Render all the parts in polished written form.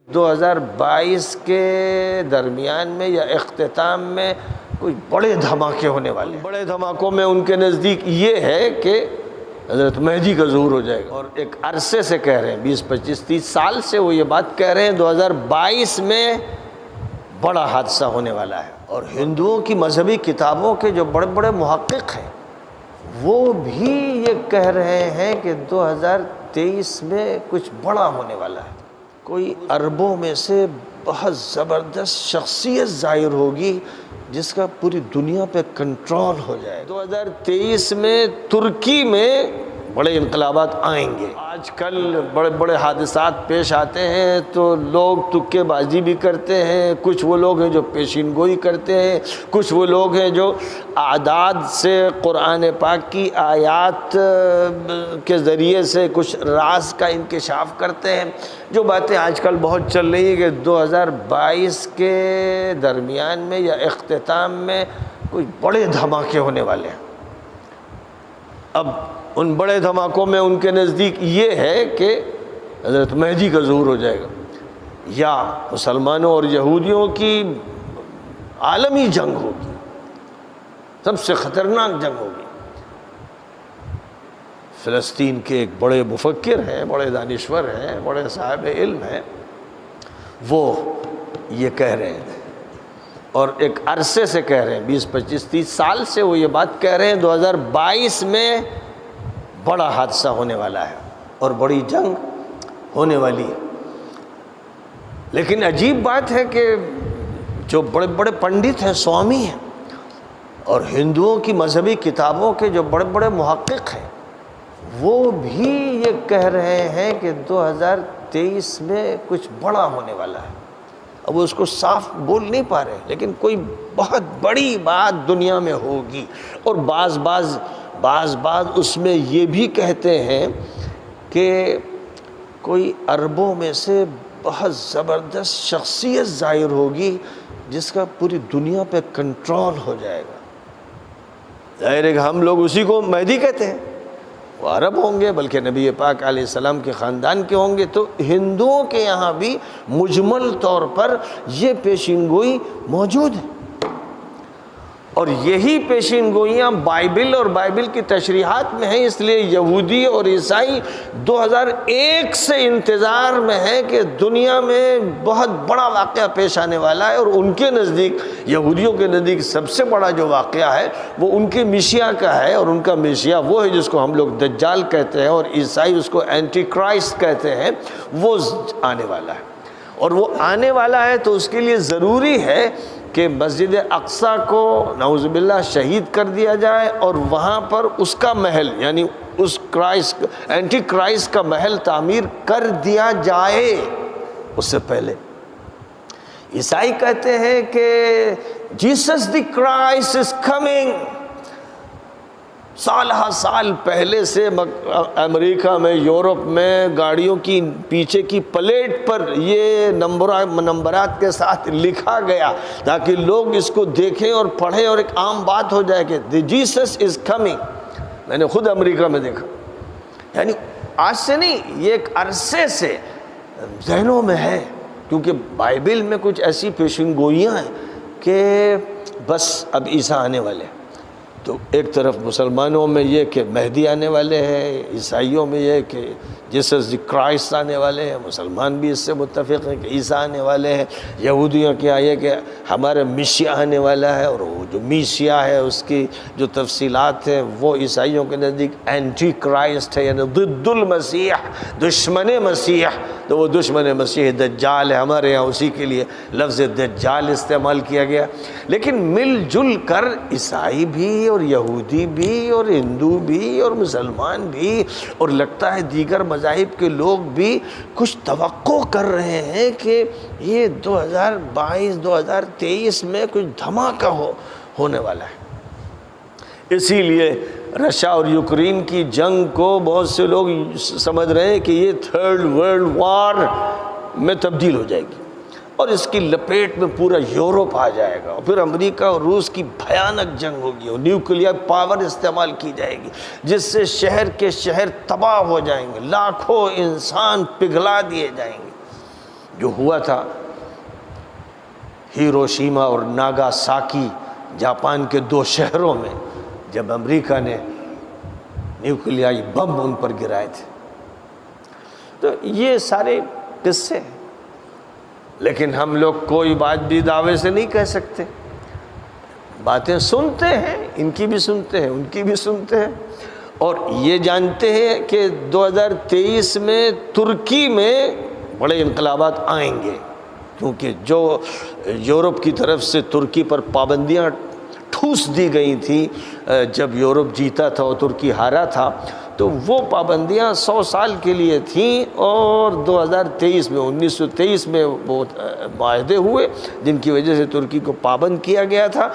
2022 کے درمیان میں یا اختتام میں کچھ بڑے دھماکے ہونے والے ہیں۔ بڑے دھماکوں میں ان کے نزدیک یہ ہے کہ حضرت مہدی کا ظہور ہو جائے گا، اور ایک عرصے سے کہہ رہے ہیں، 20 25 30 سال سے وہ یہ بات کہہ رہے ہیں 2022 میں بڑا حادثہ ہونے والا ہے۔ اور ہندوؤں کی مذہبی کتابوں کے جو بڑے بڑے محقق ہیں وہ بھی یہ کہہ رہے ہیں کہ 2023 میں کچھ بڑا ہونے والا ہے۔ کوئی عربوں میں سے بہت زبردست شخصیت ظاہر ہوگی جس کا پوری دنیا پہ کنٹرول ہو جائے۔ 2023 میں ترکی میں بڑے انقلابات آئیں گے۔ آج کل بڑے بڑے حادثات پیش آتے ہیں تو لوگ تکے بازی بھی کرتے ہیں، کچھ وہ لوگ ہیں جو پیشین گوئی کرتے ہیں، کچھ وہ لوگ ہیں جو اعداد سے قرآن پاک کی آیات کے ذریعے سے کچھ راز کا انکشاف کرتے ہیں۔ جو باتیں آج کل بہت چل رہی ہیں کہ 2022 کے درمیان میں یا اختتام میں کچھ بڑے دھماکے ہونے والے ہیں۔ اب ان بڑے دھماکوں میں ان کے نزدیک یہ ہے کہ حضرت مہدی کا ظہور ہو جائے گا، یا مسلمانوں اور یہودیوں کی عالمی جنگ ہوگی، سب سے خطرناک جنگ ہوگی۔ فلسطین کے ایک بڑے مفکر ہیں، بڑے دانشور ہیں، بڑے صاحب علم ہیں، وہ یہ کہہ رہے ہیں، اور ایک عرصے سے کہہ رہے ہیں، 20 25 30 سال سے وہ یہ بات کہہ رہے ہیں 2022 میں بڑا حادثہ ہونے والا ہے اور بڑی جنگ ہونے والی ہے۔ لیکن عجیب بات ہے کہ جو بڑے بڑے پنڈت ہیں، سوامی ہیں، اور ہندوؤں کی مذہبی کتابوں کے جو بڑے بڑے محقق ہیں وہ بھی یہ کہہ رہے ہیں کہ 2023 میں کچھ بڑا ہونے والا ہے۔ اب وہ اس کو صاف بول نہیں پا رہے، لیکن کوئی بہت بڑی بات دنیا میں ہوگی۔ اور بعض اس میں یہ بھی کہتے ہیں کہ کوئی عربوں میں سے بہت زبردست شخصیت ظاہر ہوگی جس کا پوری دنیا پہ کنٹرول ہو جائے گا۔ ظاہر ہے کہ ہم لوگ اسی کو مہدی کہتے ہیں، وہ عرب ہوں گے، بلکہ نبی پاک علیہ السلام کے خاندان کے ہوں گے۔ تو ہندوؤں کے یہاں بھی مجمل طور پر یہ پیشین گوئی موجود ہے، اور یہی پیشین گوئیاں بائبل اور بائبل کی تشریحات میں ہیں۔ اس لیے یہودی اور عیسائی 2001 سے انتظار میں ہیں کہ دنیا میں بہت بڑا واقعہ پیش آنے والا ہے، اور ان کے نزدیک، یہودیوں کے نزدیک سب سے بڑا جو واقعہ ہے وہ ان کے میشیا کا ہے، اور ان کا میشیا وہ ہے جس کو ہم لوگ دجال کہتے ہیں، اور عیسائی اس کو اینٹی کرائسٹ کہتے ہیں۔ وہ آنے والا ہے، اور وہ آنے والا ہے تو اس کے لیے ضروری ہے کہ مسجد اقصیٰ کو نعوذ باللہ شہید کر دیا جائے، اور وہاں پر اس کا محل، یعنی اس کرائسٹ، اینٹی کرائسٹ کا محل تعمیر کر دیا جائے۔ اس سے پہلے عیسائی کہتے ہیں کہ Jesus the Christ is coming. سال ہا سال پہلے سے امریکہ میں، یورپ میں گاڑیوں کی پیچھے کی پلیٹ پر یہ نمبرات کے ساتھ لکھا گیا تاکہ لوگ اس کو دیکھیں اور پڑھیں، اور ایک عام بات ہو جائے کہ جیسس از کمنگ۔ میں نے خود امریکہ میں دیکھا، یعنی آج سے نہیں، یہ ایک عرصے سے ذہنوں میں ہے، کیونکہ بائبل میں کچھ ایسی پیشین گوئیاں ہیں کہ بس اب عیسیٰ آنے والے ہیں۔ تو ایک طرف مسلمانوں میں یہ کہ مہدی آنے والے ہیں، عیسائیوں میں یہ کہ جیسس دی کرائسٹ آنے والے ہیں، مسلمان بھی اس سے متفق ہیں کہ عیسیٰ آنے والے ہیں۔ یہودیوں کے یہ کہ ہمارا میشیا آنے والا ہے، اور وہ جو میشیا ہے اس کی جو تفصیلات ہیں وہ عیسائیوں کے نزدیک اینٹی کرائسٹ ہے، یعنی ضد المسیح، دشمن مسیح۔ تو وہ دشمن مسیح دجال ہے، ہمارے یہاں اسی کے لیے لفظ دجال استعمال کیا گیا۔ لیکن مل جل کر عیسائی بھی اور یہودی بھی اور ہندو بھی اور مسلمان بھی، اور لگتا ہے دیگر مذاہب کے لوگ بھی کچھ توقع کر رہے ہیں کہ یہ 2022 2023 میں کچھ دھماکہ ہونے والا ہے۔ اسی لیے رشیا اور یوکرین کی جنگ کو بہت سے لوگ سمجھ رہے ہیں کہ یہ 3rd ورلڈ وار میں تبدیل ہو جائے گی، اور اس کی لپیٹ میں پورا یورپ آ جائے گا، اور پھر امریکہ اور روس کی بھیانک جنگ ہوگی، اور نیوکلیئر پاور استعمال کی جائے گی، جس سے شہر کے شہر تباہ ہو جائیں گے، لاکھوں انسان پگھلا دیے جائیں گے۔ جو ہوا تھا ہیروشیما اور ناگاساکی جاپان کے 2 شہروں میں، جب امریکہ نے نیوکلیائی بم ان پر گرائے تھے. تو یہ سارے قصے ہیں، لیکن ہم لوگ کوئی بات بھی دعوے سے نہیں کہہ سکتے. باتیں سنتے ہیں، ان کی بھی سنتے ہیں، ان کی بھی سنتے ہیں، اور یہ جانتے ہیں کہ 2023 میں ترکی میں بڑے انقلابات آئیں گے، کیونکہ جو یورپ کی طرف سے ترکی پر پابندیاں ٹھوس دی گئی تھیں جب یورپ جیتا تھا اور ترکی ہارا تھا، تو وہ پابندیاں 100 سال کے لیے تھیں، اور 2023 میں 1923 میں وہ معاہدے ہوئے جن کی وجہ سے ترکی کو پابند کیا گیا تھا.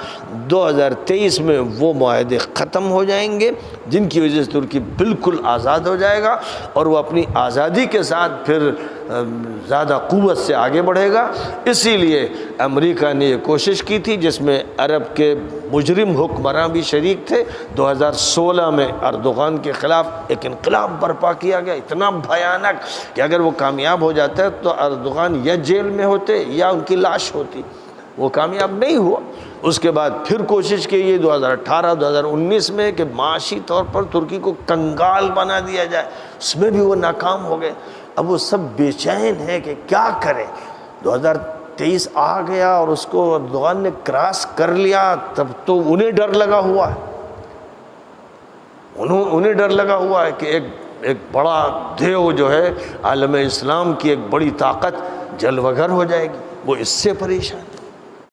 2023 میں وہ معاہدے ختم ہو جائیں گے جن کی وجہ سے ترکی بالکل آزاد ہو جائے گا، اور وہ اپنی آزادی کے ساتھ پھر زیادہ قوت سے آگے بڑھے گا. اسی لیے امریکہ نے یہ کوشش کی تھی، جس میں عرب کے مجرم حکمراں بھی شریک تھے. 2016 میں اردوغان کے خلاف ایک انقلاب برپا کیا گیا، اتنا بھیانک کہ اگر وہ کامیاب ہو جاتا ہے تو اردوغان یا جیل میں ہوتے یا ان کی لاش ہوتی. وہ کامیاب نہیں ہوا. اس کے بعد پھر کوشش کی گئی 2018 2019 میں کہ معاشی طور پر ترکی کو کنگال بنا دیا جائے، اس میں بھی وہ ناکام ہو گئے. اب وہ سب بے چین ہے کہ کیا کریں. 2023 آ گیا اور اس کو اردوغان نے کراس کر لیا، تب تو انہیں ڈر لگا ہوا ہے، انہیں ڈر لگا ہوا ہے کہ ایک بڑا دیو جو ہے عالم اسلام کی ایک بڑی طاقت جلوگر ہو جائے گی. وہ اس سے پریشان.